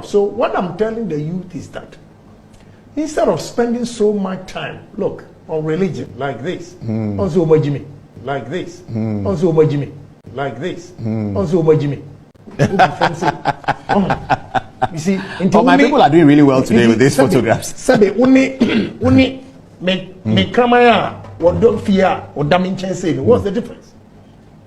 So what I'm telling the youth is that instead of spending so much time, look, on religion like this, also Jimmy, like this, also Jimmy, like this, also Jimmy. You see, my people are doing really well today with these photographs. Sabe uni me kramaya or don't fear or damage say. What's the difference?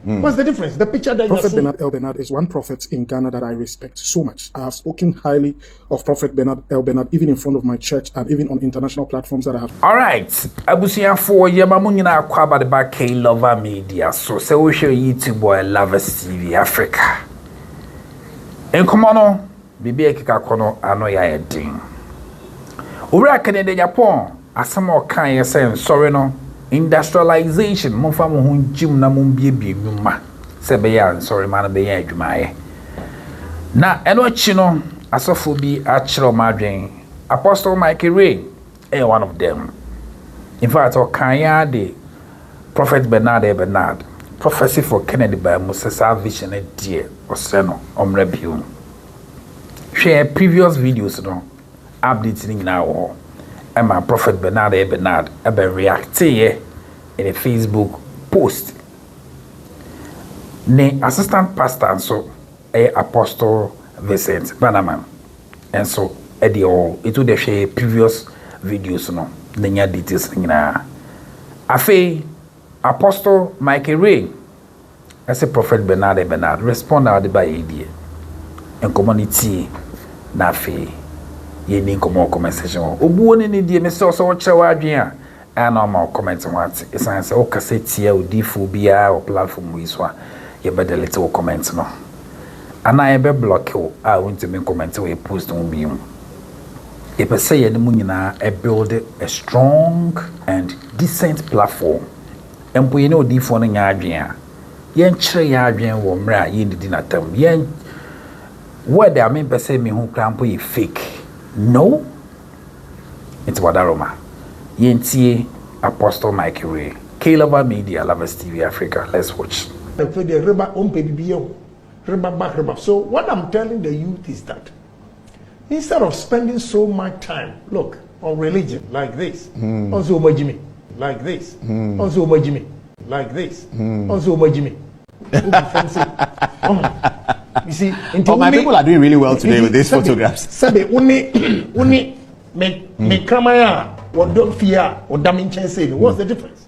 What's the difference? The picture that Prophet Bernard Elbenard is one prophet in Ghana that I respect so much. I have spoken highly of Prophet Bernard Elbenard even in front of my church and even on international platforms that I have. All right, Abusia for Yamamunina Kwaba the back K Lover Media. So we show YouTube boy Lovers TV Africa. And come on, Bibi Kikakono Anoya Ding. Ura Canada Japan, as some more kind of saying, sorry no. Industrialization monfa mo hun jim na mon biebie nwuma se be ya sorry man be ya adwumaye na eno achi no asofo bi a kire ma adwen Apostle Michael Ray one of them. In fact okan ya de Prophet Bernard prophecy for Kennedy by Moses vision e die osre no omra biu share previous videos no updates ni na wo my Prophet Bernard react in a Facebook post. Ne assistant pastor and so Apostle Vincent Banaman. And so Eddie all it would share previous videos no nenya details na. Afe Apostle Michael Ray as a Prophet Bernard respond by idea and community na fe ye ni nkomo comment section obuo ni die me so chewa adwen a na ma comment what isan se o cassette ya odifo bia o platform we so ye be delete o comment no ana ye be block o a won't me comment we post on bi ye be say ye mu nyina e build a strong and decent platform empo ye no odifo no nya adwen a ye nkyere ya adwen wo mra ye ndidi na tam ye word I mean be say me hu krampo ye fake. No, it's Wadaroma. Yentie Apostle Michael Ray. K-Lover Media, Lovers TV Africa. Let's watch. So what I'm telling the youth is that instead of spending so much time, look, on religion like this, also Jimmy, like this, also Jimmy, like this, also Jimmy. You see, my people are doing really well today with these photographs. Sabe uni me kramaya or don't fear or damage say. What's the difference?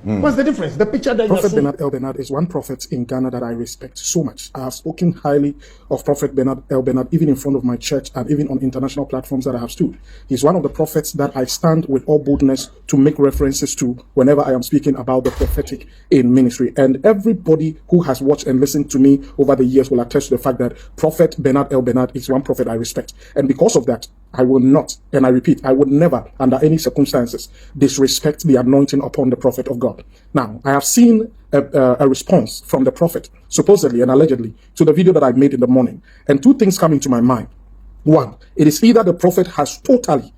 What's the difference? The picture that Prophet Bernard Elbenard is one prophet in Ghana that I respect so much. I have spoken highly of Prophet Bernard Elbenard even in front of my church and even on international platforms that I have stood. He's one of the prophets that I stand with all boldness to make references to whenever I am speaking about the prophetic in ministry. And everybody who has watched and listened to me over the years will attest to the fact that Prophet Bernard Elbenard is one prophet I respect. And because of that, I will not, and I repeat, I would never, under any circumstances, disrespect the anointing upon the prophet of God. Now, I have seen a response from the prophet, supposedly and allegedly, to the video that I made in the morning. And two things come into my mind. One, it is either the prophet has totally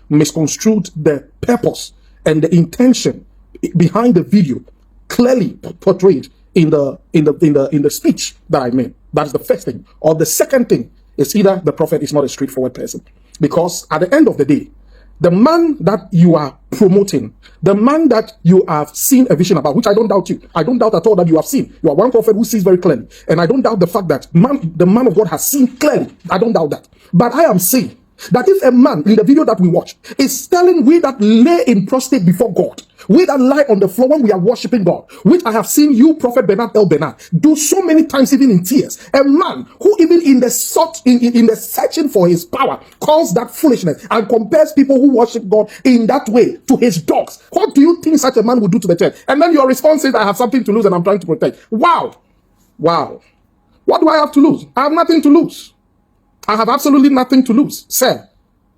misconstrued the purpose and the intention behind the video, clearly portrayed in the speech that I made. That's the first thing. Or the second thing is either the prophet is not a straightforward person. Because at the end of the day, the man that you are promoting, the man that you have seen a vision about, which I don't doubt you. I don't doubt at all that you have seen. You are one prophet who sees very clearly. And I don't doubt the fact that the man of God has seen clearly. I don't doubt that. But I am saying that if a man in the video that we watched is telling we that lay in prostrate before God, we that lie on the floor when we are worshiping God, which I have seen you, Prophet Bernard Elbenard, do so many times, even in tears. A man who even in the searching for his power calls that foolishness and compares people who worship God in that way to his dogs. What do you think such a man would do to the church? And then your response is, I have something to lose and I'm trying to protect. Wow. What do I have to lose? I have nothing to lose. I have absolutely nothing to lose, sir.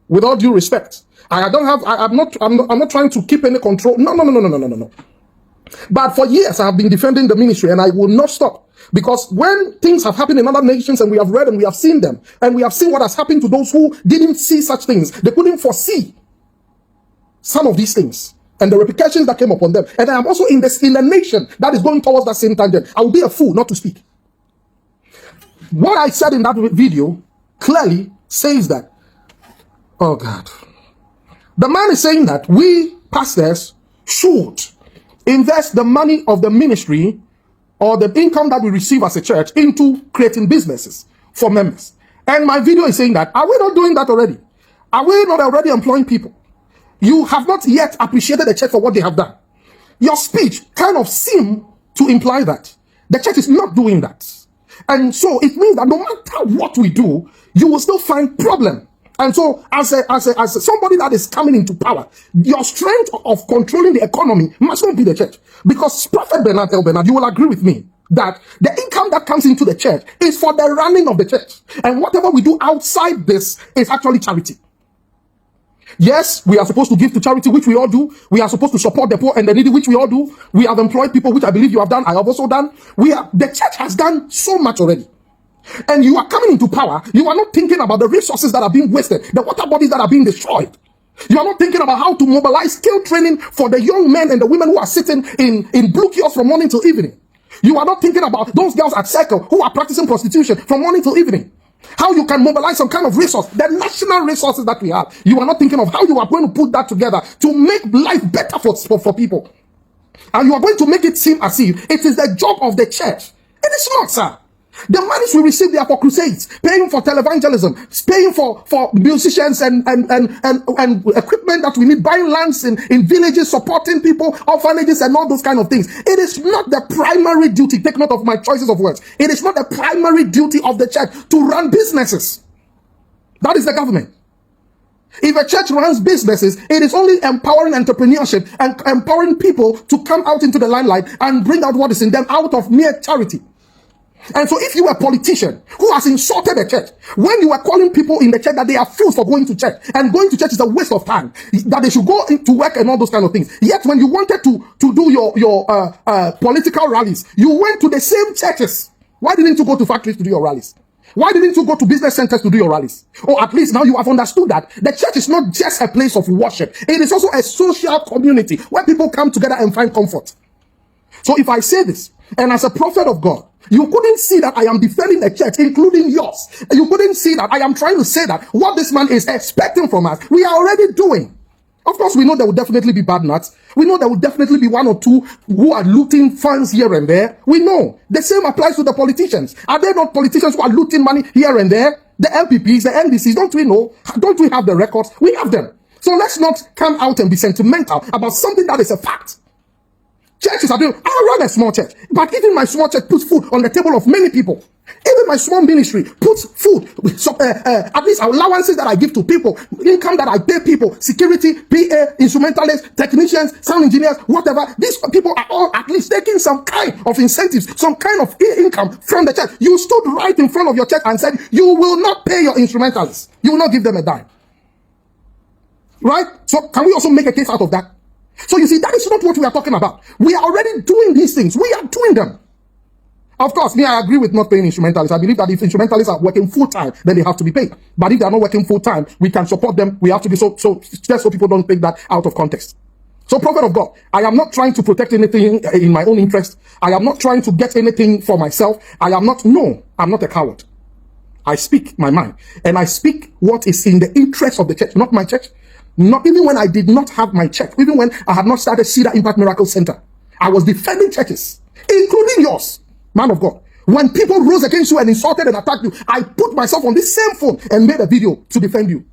With all due respect, I'm not trying to keep any control. No. But for years, I have been defending the ministry and I will not stop. Because when things have happened in other nations and we have read and we have seen them, and we have seen what has happened to those who didn't see such things, they couldn't foresee some of these things and the repercussions that came upon them. And I am also in the nation that is going towards that same tangent. I will be a fool not to speak. What I said in that video clearly says that, oh God, the man is saying that we pastors should invest the money of the ministry or the income that we receive as a church into creating businesses for members. And my video is saying that, are we not doing that already? Are we not already employing people? You have not yet appreciated the church for what they have done. Your speech kind of seemed to imply that the church is not doing that. And so it means that no matter what we do, you will still find problem. And so as somebody that is coming into power, your strength of controlling the economy must not be the church. Because Prophet Bernard Elbenard, you will agree with me that the income that comes into the church is for the running of the church. And whatever we do outside this is actually charity. Yes, we are supposed to give to charity, which we all do. We are supposed to support the poor and the needy, which we all do. We have employed people, which I believe you have done. I have also done. The church has done so much already. And you are coming into power. You are not thinking about the resources that are being wasted, the water bodies that are being destroyed. You are not thinking about how to mobilize skill training for the young men and the women who are sitting in blue kiosks from morning till evening. You are not thinking about those girls at Circle who are practicing prostitution from morning till evening. How you can mobilize some kind of resource, the national resources that we have. You are not thinking of how you are going to put that together to make life better for people. And you are going to make it seem as if it is the job of the church. It is not, sir. The monies we receive, they are for crusades, paying for televangelism, paying for musicians and equipment that we need, buying lands in villages, supporting people, orphanages, and all those kind of things. It is not the primary duty. Take note of my choices of words. It is not the primary duty of the church to run businesses. That is the government. If a church runs businesses, it is only empowering entrepreneurship and empowering people to come out into the limelight and bring out what is in them out of mere charity. And so if you are a politician who has insulted the church, when you are calling people in the church that they are fools for going to church, and going to church is a waste of time, that they should go to work and all those kind of things, yet when you wanted to do your political rallies, you went to the same churches. Why didn't you go to factories to do your rallies? Why didn't you go to business centers to do your rallies? Or at least now you have understood that the church is not just a place of worship. It is also a social community where people come together and find comfort. So if I say this, and as a prophet of God, you couldn't see that I am defending the church, including yours. You couldn't see that I am trying to say that what this man is expecting from us, we are already doing. Of course, we know there will definitely be bad nuts. We know there will definitely be one or two who are looting funds here and there. We know. The same applies to the politicians. Are there not politicians who are looting money here and there? The MPPs, the NDCs, don't we know? Don't we have the records? We have them. So let's not come out and be sentimental about something that is a fact. Churches are doing, I run a small church, but even my small church puts food on the table of many people. Even my small ministry puts food, at least allowances that I give to people, income that I pay people, security, PA, instrumentalists, technicians, sound engineers, whatever. These people are all at least taking some kind of incentives, some kind of income from the church. You stood right in front of your church and said, you will not pay your instrumentalists. You will not give them a dime. Right? So can we also make a case out of that? So you see, that is not what we are talking about. We are already doing these things. We are doing them. Of course, I agree with not paying instrumentalists. I believe that if instrumentalists are working full-time, then they have to be paid. But if they are not working full-time, we can support them. We have to be so just so people don't take that out of context. So, prophet of God, I am not trying to protect anything in my own interest. I am not trying to get anything for myself. I'm not a coward. I speak my mind. And I speak what is in the interest of the church, not my church. Not even when I did not have my church, even when I had not started Cedar Impact Miracle Center, I was defending churches, including yours, man of God. When people rose against you and insulted and attacked you, I put myself on this same phone and made a video to defend you.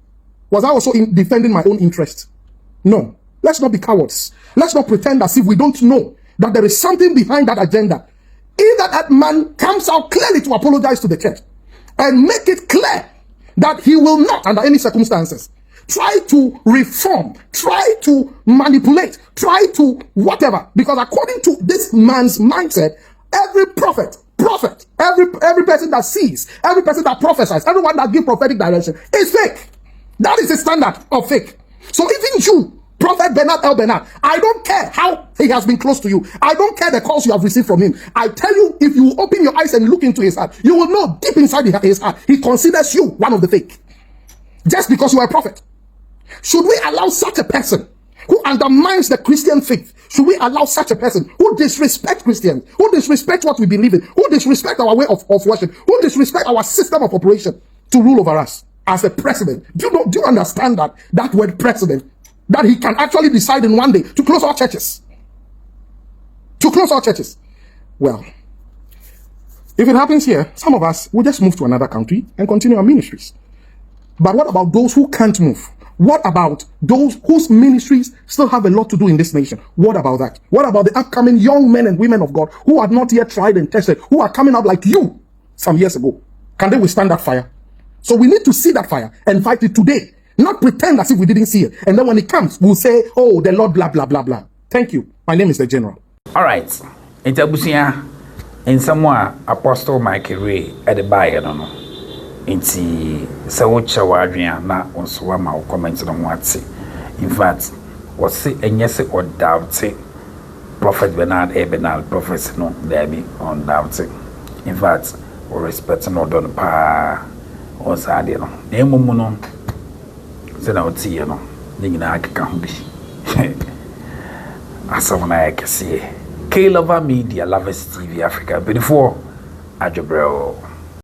Was I also defending my own interest? No. Let's not be cowards. Let's not pretend as if we don't know that there is something behind that agenda. Either that man comes out clearly to apologize to the church and make it clear that he will not, under any circumstances, try to reform, try to manipulate, try to whatever. Because according to this man's mindset, every prophet, every person that sees, every person that prophesies, everyone that gives prophetic direction is fake. That is the standard of fake. So even you, Prophet Bernard Elbenard, I don't care how he has been close to you. I don't care the calls you have received from him. I tell you, if you open your eyes and look into his heart, you will know deep inside his heart, he considers you one of the fake. Just because you are a prophet. Should we allow such a person who undermines the Christian faith, Should we allow such a person who disrespect Christians, who disrespect what we believe in, who disrespect our way of worship, who disrespect our system of operation to rule over us as a president? Do you understand that word president, that he can actually decide in one day to close our churches? To close our churches. Well, if it happens here, some of us will just move to another country and continue our ministries. But what about those who can't move? What about those whose ministries still have a lot to do in this nation? What about that? What about the upcoming young men and women of God who are not yet tried and tested, who are coming up like you some years ago? Can they withstand that fire? So we need to see that fire and fight it today. Not pretend as if we didn't see it. And then when it comes, we'll say, oh, the Lord, blah, blah, blah, blah. Thank you. My name is the General. All right. Itabusia, in somewhere, Apostle Michael Ray at the buyer, no. Inti Sawocha Wadrian, na on Swama or comments on what's it. In fact, was say and yes or doubt it. Prophet Bernard Elbenard, Prophet no, there be on doubt it. In fact, we respect no don pa or Sadio. Name Muno. Said I would see you know, Nina can be. As someone I can see. K Lover Media, Lovers TV Africa, before Ajobrel.